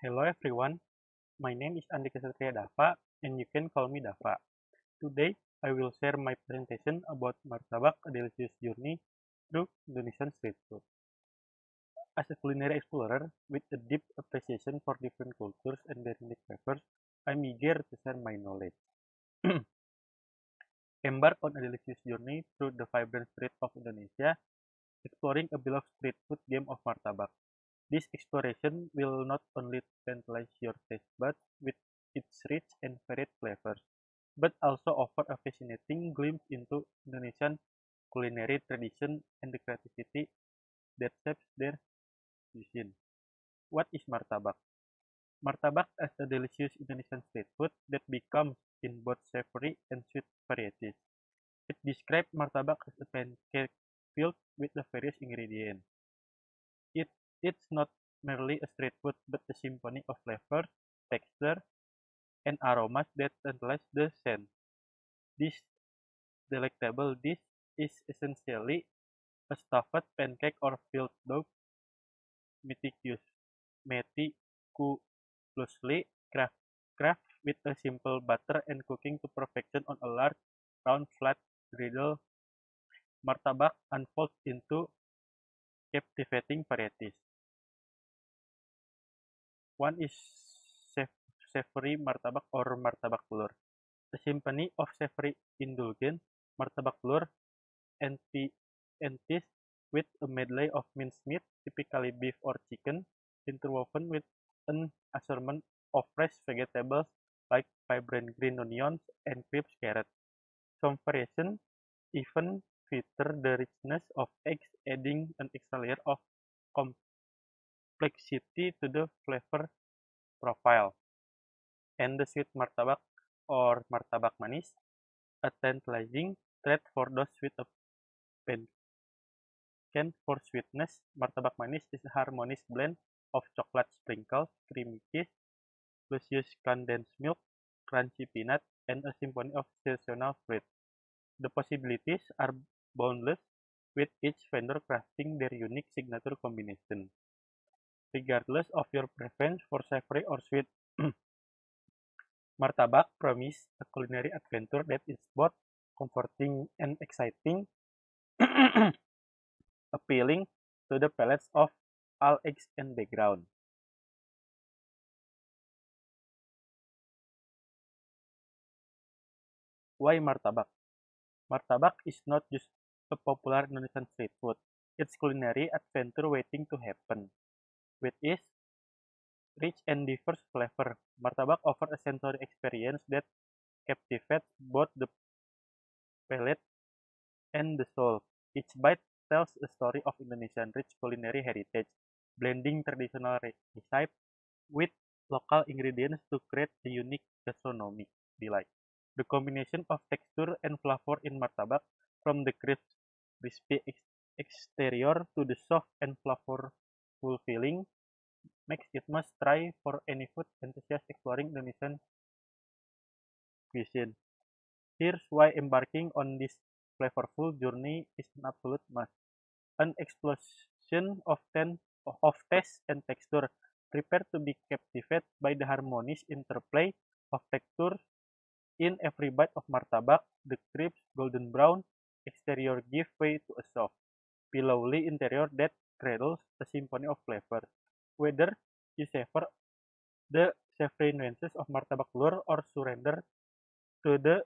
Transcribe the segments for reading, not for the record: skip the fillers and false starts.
Hello everyone, my name is Andika Satria Dava and you can call me Dava. Today, I will share my presentation about Martabak, a delicious journey through Indonesian street food. As a culinary explorer with a deep appreciation for different cultures and their unique flavors, I'm eager to share my knowledge. Embark on a delicious journey through the vibrant street of Indonesia, exploring a beloved street food game of Martabak. This exploration will not only tantalize your taste buds with its rich and varied flavors, but also offer a fascinating glimpse into Indonesian culinary tradition and the creativity that shapes their cuisine. What is martabak? Martabak is a delicious Indonesian street food that becomes in both savory and sweet varieties. It describes martabak as a pancake filled with the various ingredients. It, it's not merely a street food, but a symphony of flavors, texture, and aromas that tantalize the sense. This delectable dish is essentially a stuffed pancake or filled dough meticulously crafted with a simple butter and cooking to perfection on a large, round, flat griddle. Martabak unfolds into captivating varieties. One is savory martabak or martabak telur. A symphony of savory indulgence, martabak telur enticed with a medley of minced meat, typically beef or chicken, interwoven with an assortment of fresh vegetables like vibrant green onions and crisp carrots. Some variations even feature the richness of eggs, adding an extra layer of complexity to the flavor profile. And the sweet martabak or martabak manis, a tantalizing treat for those with a penchant for sweetness. Martabak manis is a harmonious blend of chocolate sprinkles, creamy cheese, luscious condensed milk, crunchy peanut, and a symphony of seasonal fruit. The possibilities are boundless, with each vendor crafting their unique signature combination. Regardless of your preference for savory or sweet, martabak promises a culinary adventure that is both comforting and exciting, appealing to the palates of all ages and backgrounds. Why martabak? Martabak is not just a popular Indonesian street food, it's culinary adventure waiting to happen. With its rich and diverse flavor, martabak offers a sensory experience that captivates both the palate and the soul. Each bite tells a story of Indonesian rich culinary heritage, blending traditional recipes with local ingredients to create a unique gastronomic delight. The combination of texture and flavor in martabak, from the crispy exterior to the soft and flavorful filling, makes it must try for any food enthusiast exploring Indonesian cuisine. Here's why embarking on this flavorful journey is an absolute must. An explosion of taste and texture. Prepare to be captivated by the harmonious interplay of texture in every bite of martabak. The crisp golden brown exterior give way to a soft, pillowy interior that cradles a symphony of flavor. Whether you savor the savory nuances of martabak telur or surrender to the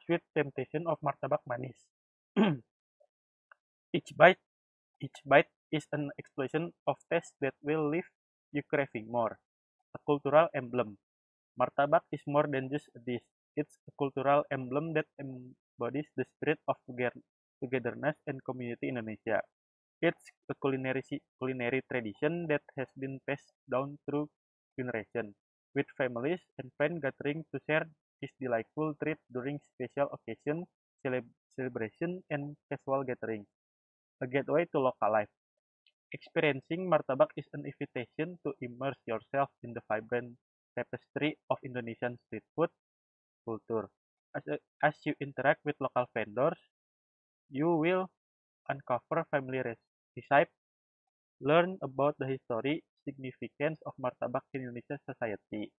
sweet temptation of martabak manis. each bite each bite is an explosion of taste that will leave you craving more. A cultural emblem. Martabak is more than just a dish. It's a cultural emblem that embodies the spirit of togetherness and community in Indonesia. It's a culinary tradition that has been passed down through generations, with families and friends gathering to share this delightful treat during special occasions, celebration, and casual gatherings. A gateway to local life. Experiencing martabak is an invitation to immerse yourself in the vibrant tapestry of Indonesian street food culture. As you interact with local vendors, you will uncover family recipes, learn about the history, significance of martabak in Indonesian society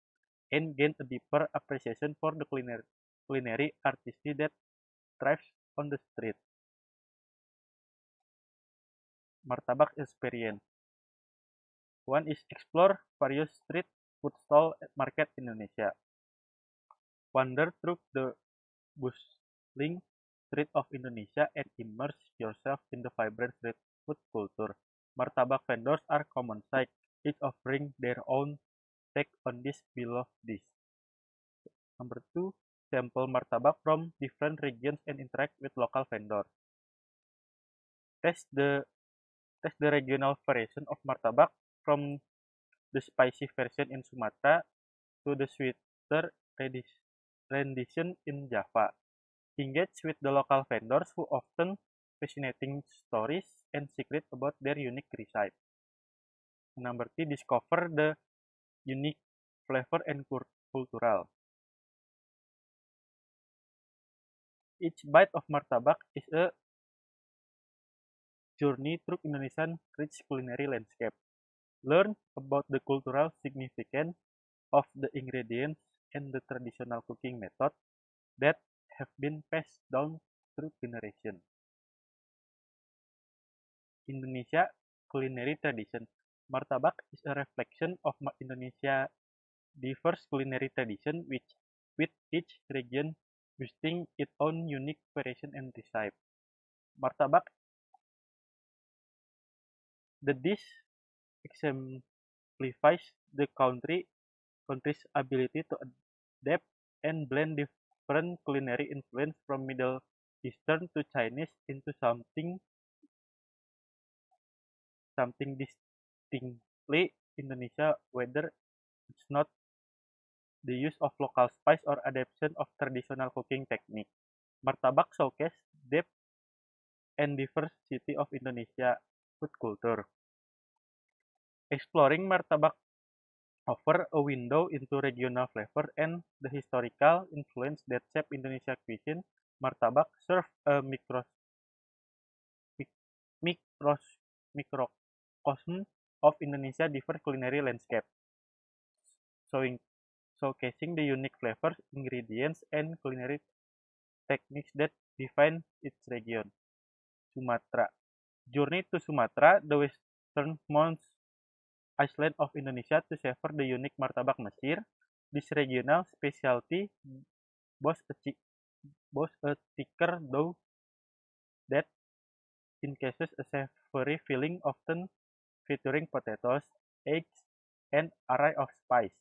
and gain a deeper appreciation for the culinary artistry that thrives on the street. Martabak experience. One is explore various street food stall at market in Indonesia. Wander through the bustling street of Indonesia and immerse yourself in the vibrant street food culture. Martabak vendors are common sight, each offering their own take on this beloved dish. Number two, sample martabak from different regions and interact with local vendors. Test the test the regional variation of martabak from the spicy version in Sumatra to the sweeter rendition in Java. Engage with the local vendors who often fascinating stories and secrets about their unique recipe. Number three, discover the unique flavor and cultural. Each bite of martabak is a journey through Indonesian rich culinary landscape. Learn about the cultural significance of the ingredients and the traditional cooking method that have been passed down through generations. Indonesia culinary tradition. Martabak is a reflection of Indonesia diverse culinary tradition with each region boasting its own unique variation and recipe. Martabak, the dish exemplifies the country's ability to adapt and blend different culinary influence from Middle Eastern to Chinese into something distinctly Indonesia, whether it's not the use of local spice or adaptation of traditional cooking technique. Martabak showcase depth and diversity of Indonesia food culture. Exploring martabak offer a window into regional flavor and the historical influence that shape Indonesia cuisine. Martabak serve a micros, microcosm of Indonesia diverse culinary landscape, showing showcasing the unique flavors, ingredients, and culinary techniques that define its region. Sumatra. Journey to Sumatra, the westernmost island of Indonesia, to savor the unique martabak Mesir. This regional specialty boasts a thicker dough that encases a savory filling, often featuring potatoes, eggs, and array of spice.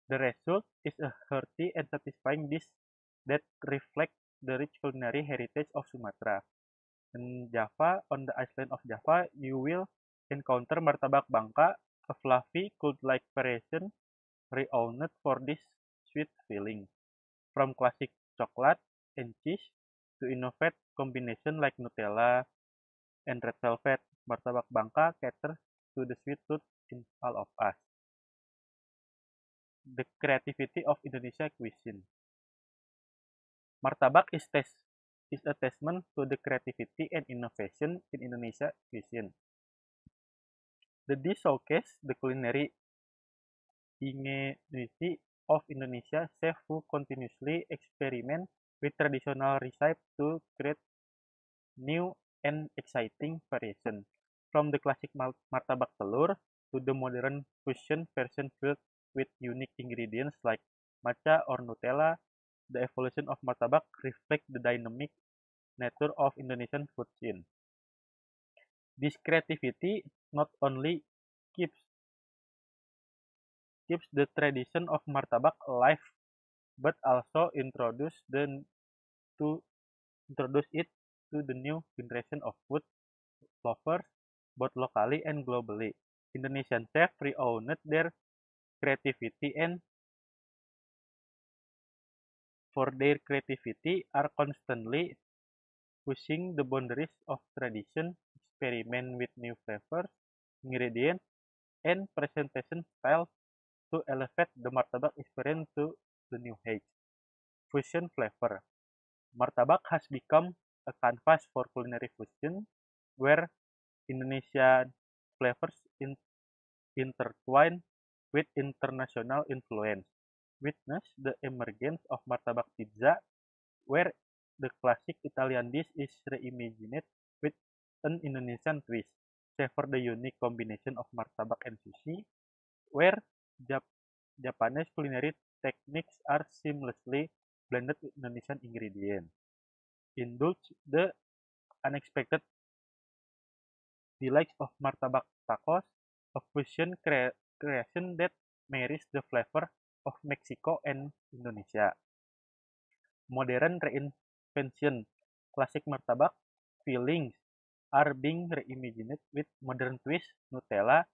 The result is a hearty and satisfying dish that reflects the rich culinary heritage of Sumatra. In Java, on the island of Java, you will encounter martabak Bangka, a fluffy, cult-like variation renowned for this sweet filling. From classic chocolate and cheese to innovative combination like Nutella and red velvet, martabak Bangka caters to the sweet tooth in all of us. The creativity of Indonesia cuisine. Martabak is a testament to the creativity and innovation in Indonesia cuisine. The dish showcases the culinary ingenuity of Indonesia chefs who continuously experiment with traditional recipes to create new and exciting variations. From the classic martabak telur to the modern fusion version filled with unique ingredients like matcha or Nutella, the evolution of martabak reflects the dynamic nature of Indonesian food scene. This creativity not only keeps the tradition of martabak alive, but also to introduce it to the new generation of food lovers, both locally and globally. Indonesian chefs renowned their creativity and for their creativity are constantly pushing the boundaries of tradition, experiment with new flavors, ingredients, and presentation styles to elevate the martabak experience to the new heights. Fusion flavor. Martabak has become a canvas for culinary fusion where Indonesian flavors intertwined with international influence. Witness the emergence of martabak pizza, where the classic Italian dish is reimagined with an Indonesian twist. Savor the unique combination of martabak and sushi, where Japanese culinary techniques are seamlessly blended with Indonesian ingredients. Indulge the unexpected delights of martabak tacos, a fusion creation that marries the flavor of Mexico and Indonesia. Modern reinvention, classic martabak fillings are being reimagined with modern twist. Nutella,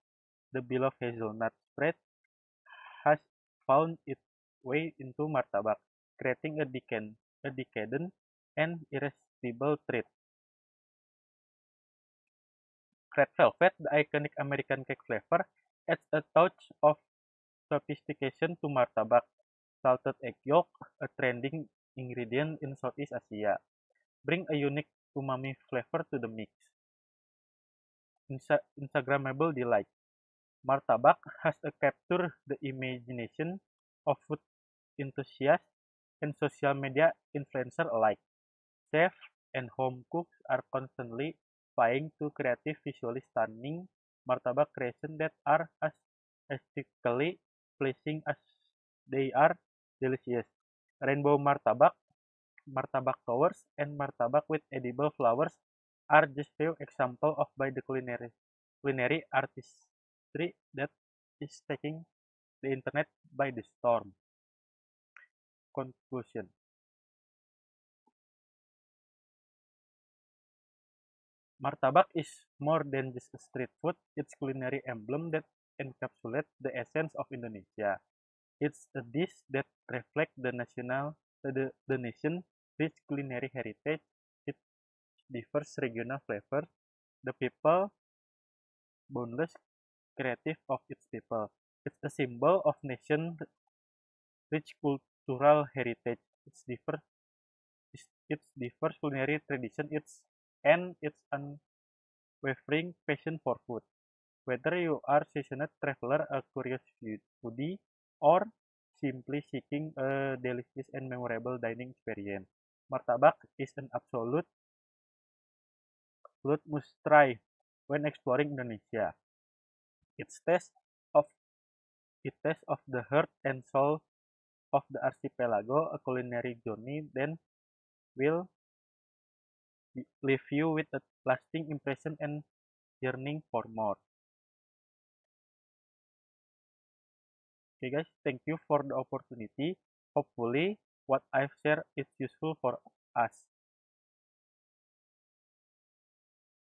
the beloved hazelnut spread, has found its way into martabak, creating a decadent and irresistible treat. Red velvet, the iconic American cake flavor, adds a touch of sophistication to martabak. Salted egg yolk, a trending ingredient in Southeast Asia, bring a unique umami flavor to the mix. Instagrammable delight. Martabak has captured the imagination of food enthusiasts and social media influencers alike. Chefs and home cooks are constantly vying to create visually stunning martabak creations that are as aesthetically pleasing as they are delicious. Rainbow martabak, martabak towers, and martabak with edible flowers are just few examples of by the culinary artistry that is taking the internet by the storm. Conclusion. Martabak is more than just a street food, it's culinary emblem that encapsulates the essence of Indonesia. It's a dish that reflects the nation's rich culinary heritage, its diverse regional flavors, the people boundless creative of its people. It's a symbol of nation rich cultural heritage, its diverse culinary tradition, its unwavering passion for food. Whether you are seasoned traveler, a curious foodie, or simply seeking a delicious and memorable dining experience, martabak is an absolute must try when exploring Indonesia. Its taste of it taste of the heart and soul of the archipelago, a culinary journey then will leave you with a lasting impression and yearning for more. Okay guys, thank you for the opportunity. Hopefully what I've shared is useful for us.